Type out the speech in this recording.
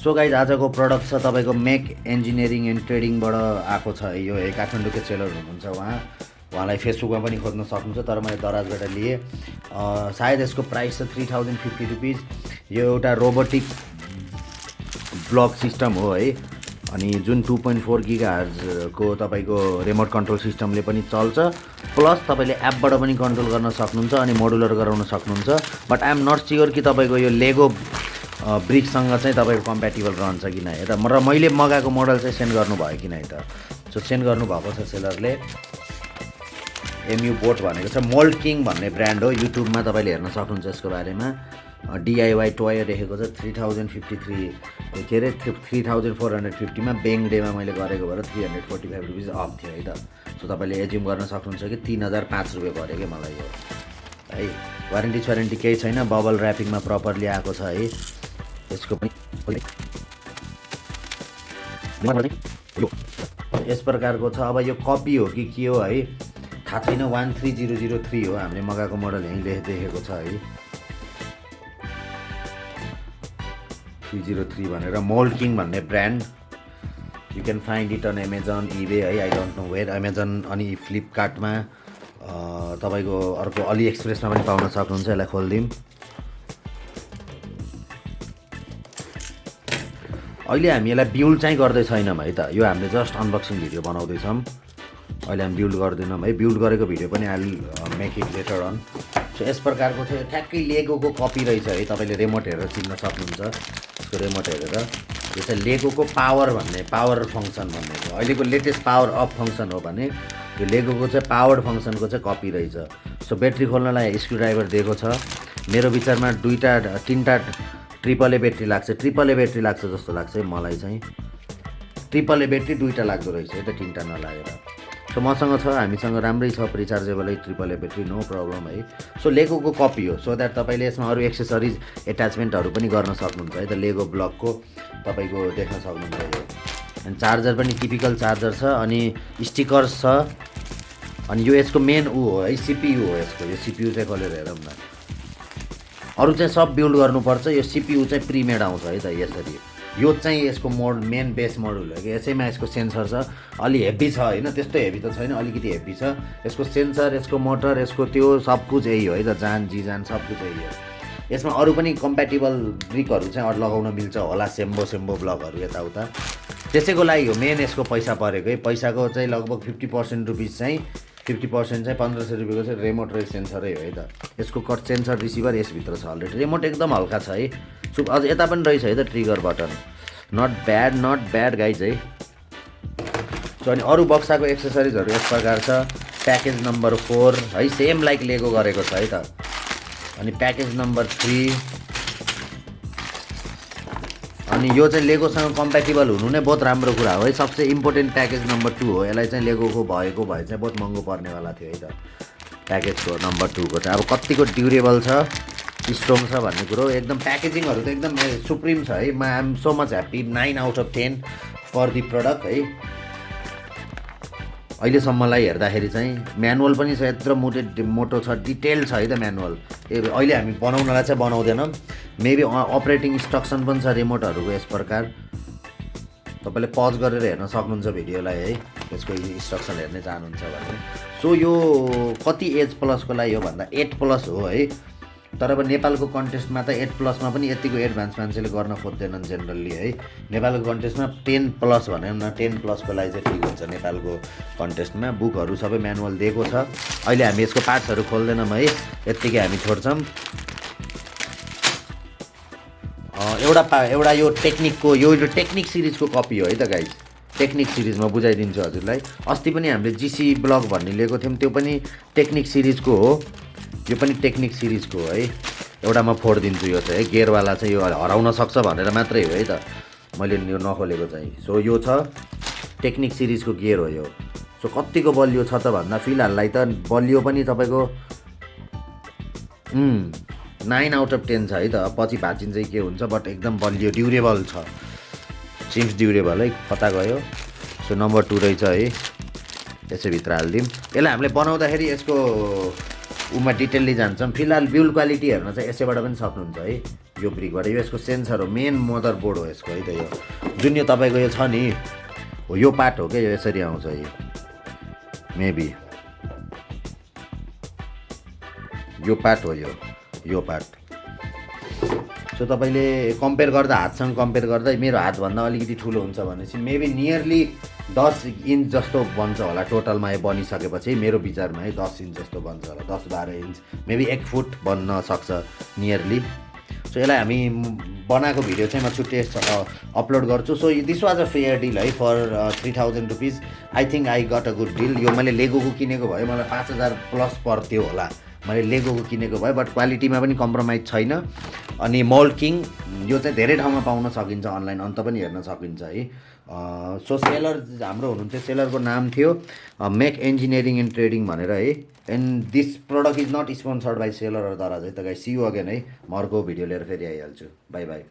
So guys आजको product छ तपाईँको मेक इन्जिनियरिङ एन्ड ट्रेडिङबाट आएको छ यो काठमाडौँको सेलर हुनुहुन्छ उहाँलाई फेसबुकमा पनि खोज्न सक्नुहुन्छ। तर मैले दराजबाट लिएँ। सायद यसको प्राइस छ 3050 रुपिज। यो एउटा रोबोटिक ब्लक सिस्टम हो है, अनि जुन 2.4 गिगाहर्जको तपाईँको रिमोट कन्ट्रोल सिस्टमले पनि चल्छ, प्लस तपाईँले एपबाट पनि कन्ट्रोल गर्न सक्नुहुन्छ अनि मोडुलर गराउन सक्नुहुन्छ। But I am not sure कि तपाईँको यो लेगो ब्रिकसँग चाहिँ तपाईँको कम्प्याटिबल रहन्छ कि नै। र मैले मगाएको मोडल चाहिँ सेन्ड गर्नुभयो कि नै त। सो सेन्ड गर्नुभएको छ सेलरले। AMUBot भनेको छ, मोल्ड किङ भन्ने ब्रान्ड हो। युट्युबमा तपाईँले हेर्न सक्नुहुन्छ यसको बारेमा। DIY टोय लेखेको छ 3053 के अरे 3450मा बेङ डेमा मैले गरेको भएर 345 रुपिज अफ थियो है त। सो तपाईँले एज्युम गर्न सक्नुहुन्छ कि 3005 रुपियाँ पऱ्यो कि मलाई यो है। वारेन्टी केही छैन, बबल ऱ्यापिङमा प्रपरली आएको छ है। यसको पनि यस प्रकारको छ। अब यो कपी हो कि के हो है थाहा छैन। 13003 हो हामीले मगाएको मोडल, यहीँ देखेको छ है 303 भनेर। मोल्ड किङ भन्ने brand. You can find it on Amazon, eBay है, I don't know where. Amazon अनि फ्लिपकार्टमा तपाईँको अर्को अली एक्सप्रेसमा पनि पाउन सक्नुहुन्छ। यसलाई खोलिदिउँ। अहिले हामी यसलाई बिल्ड चाहिँ गर्दै छैनौँ है त। यो हामीले जस्ट अनबक्सिङ भिडियो बनाउँदैछौँ। अहिले हामी बिल्ड गर्दैनौँ है। बिल्ड गरेको भिडियो पनि I make it later on. So यस प्रकारको चाहिँ ठ्याक्कै लेगोको कपी रहेछ है। तपाईँले रेमोट हेरेर चिन्न सक्नुहुन्छ। यसको रेमोट हेरेर यो चाहिँ लेगोको पावर फङ्सन भन्ने हो। अहिलेको लेटेस्ट पावर अफ फङ्सन हो भने यो लेगोको चाहिँ पावर फङ्सनको चाहिँ कपी रहेछ। सो ब्याट्री खोल्नलाई स्क्रुड्राइभर दिएको छ। मेरो विचारमा 2-3टा ट्रिपल ए ब्याट्री लाग्छ। ट्रिपल ए ब्याट्री लाग्छ जस्तो लाग्छ है मलाई चाहिँ। ट्रिपल ए ब्याट्री 2टा लाग्दो रहेछ है त, 3टा नलागेर। सो मसँग छ, हामीसँग राम्रै छ रिचार्जेबल है triple A battery, no problem है। सो लेगोको कपी हो। सो द्याट तपाईँले यसमा अरू एक्सेसरिज एट्याचमेन्टहरू पनि गर्न सक्नुहुन्छ है त। लेगो ब्लकको तपाईँको देख्न सक्नुहुन्छ यो। अनि चार्जर पनि टिपिकल चार्जर छ, अनि स्टिकर्स छ। अनि यो यसको मेन हो है, CPU हो यसको। यो CPU चाहिँ खोलेर हेरौँ न। अरू चाहिँ सब बिल्ड गर्नुपर्छ, यो CPU चाहिँ प्रिमेड आउँछ है त यसरी। यो चाहिँ यसको मेन बेस मोडुल हो कि। यसैमा यसको सेन्सर छ, अलि हेभी छ होइन, त्यस्तो हेभी त छैन, अलिकति हेभी छ। यसको सेन्सर, यसको मोटर, यसको त्यो सब कुछ यही हो है त। जान सब कुछ यही हो। यसमा अरू पनि कम्प्याटिबल ब्रिकहरू चाहिँ अरू लगाउन मिल्छ होला, सेम्बो ब्लकहरू यताउता। त्यसैको लागि हो मेन यसको पैसा परेको है। पैसाको चाहिँ लगभग 50% रुपिस चाहिँ 50% चाहिँ 1500 रुपियाँको चाहिँ रेमोट र सेन्सरै हो है त। यसको कट सेन्सर रिसिभर यसभित्र छ अलरेडी। रेमोट एकदम हल्का छ है। सो अझ यता पनि रहेछ है त trigger button. Not bad guys है। सो अनि अरू बक्साको एक्सेसरिजहरू यस प्रकार छ। प्याकेज नम्बर 4 है, सेम लाइक लेगो गरेको छ है त। अनि प्याकेज नम्बर 3, अनि यो चाहिँ लेगोसँग कम्प्याटिबल हुनु नै बहुत राम्रो कुरा हो है। सबसे इम्पोर्टेन्ट प्याकेज नम्बर 2 हो। यसलाई चाहिँ लेगोको भएको भए चाहिँ बहुत महँगो पर्नेवाला थियो है त। प्याकेजको नम्बर 2 को चाहिँ अब कतिको ड्युरेबल छ, स्ट्रङ छ भन्ने कुरो। एकदम प्याकेजिङहरू त एकदम सुप्रिम छ है। I am so much happy. 9 out of 10 for the product है। अहिलेसम्मलाई हेर्दाखेरि चाहिँ म्यानुअल पनि छ, यत्रो मोटो छ, डिटेल छ है त म्यानुअल। अहिले हामी बनाउनलाई चाहिँ बनाउँदैनौँ। मेबी अपरेटिङ इन्स्ट्रक्सन पनि छ रिमोटहरूको यस प्रकार। तपाईँले पज गरेर हेर्न सक्नुहुन्छ भिडियोलाई है, यसको इन्स्ट्रक्सन हेर्ने चाहनुहुन्छ भने। सो यो कति एज प्लसको लागि हो भन्दा 8+ हो है। तर अब नेपालको कन्टेस्टमा त 8+ पनि यतिको एडभान्स मान्छेले गर्न खोज्दैनन् जेनरली है। नेपालको कन्टेस्टमा 10+ भनौँ न, 10+ को लागि चाहिँ ठिक हुन्छ नेपालको कन्टेस्टमा। बुकहरू सबै म्यानुअल दिएको छ। अहिले हामी यसको पार्ट्सहरू खोल्दैनौँ है, यत्तिकै हामी छोड्छौँ। एउटा यो टेक्निकको यो टेक्निक सिरिजको कपी हो है त गाइज। टेक्निक सिरिज म बुझाइदिन्छु हजुरलाई। अस्ति पनि हामीले GC ब्लग भन्ने लिएको थियौँ, त्यो पनि टेक्निक सिरिजको हो। यो पनि टेक्निक सिरिजको हो है। एउटा म फोडिदिन्छु यो चाहिँ है, गियरवाला चाहिँ यो हराउन सक्छ भनेर मात्रै हो है त मैले यो नखोलेको चाहिँ। सो यो छ टेक्निक सिरिजको गियर हो यो। सो कतिको बलियो छ त भन्दा फिलहाललाई त बलियो पनि तपाईँको 9 आउट अफ 10 छ है त। पछि भाँचिन्छ के हुन्छ, बट एकदम बलियो, ड्युरेबल छ। सिम्स ड्युरेबल है। कता गयो। सो नम्बर 2 रहेछ है। यसैभित्र हालिदिउँ। यसलाई हामीले बनाउँदाखेरि यसको उमा डिटेलली जान्छौँ। फिलहाल बिल्ड क्वालिटी हेर्न चाहिँ यसैबाट पनि सक्नुहुन्छ है, यो ब्रिकबाट। यो यसको सेन्सर हो, मेन मदरबोर्ड हो यसको है त। यो जुन यो तपाईँको यो छ नि हो, यो पार्ट हो क्या, यो यसरी आउँछ यो मेबी यो पार्ट हो, यो पार्ट। सो तपाईँले कम्पेयर गर्दा, हातसँग कम्पेयर गर्दा मेरो हातभन्दा अलिकति ठुलो हुन्छ भनेपछि मेबी नियरली 10 इन्च जस्तो बन्छ होला टोटलमा यो बनिसकेपछि, मेरो विचारमा है 10 इन्च जस्तो बन्छ होला, 10-12 इन्च, मेबी 1 फुट बन्न सक्छ नियरली। सो यसलाई हामी बनाएको भिडियो चाहिँ म छुट्टै अपलोड गर्छु। So this was a fair deal है, for 3000 rupees. I think I got a good deal. यो मैले लेगोको किनेको भए मलाई 5000 प्लस पर्थ्यो होला, मैले लेगोको किनेको भए, बट क्वालिटीमा पनि कम्प्रोमाइज छैन। अनि मोल्ड किङ यो चाहिँ धेरै ठाउँमा पाउन सकिन्छ, अनलाइन अन्त पनि हेर्न सकिन्छ है। सो सेलर हाम्रो हुनुहुन्थ्यो, सेलरको नाम थियो मेक इन्जिनियरिङ एन्ड ट्रेडिङ भनेर है। And this product is not sponsored by seller or Daraz है त गाइस। सी यू अगेन है, म अर्को भिडियो लिएर फेरि आइहाल्छु। By by.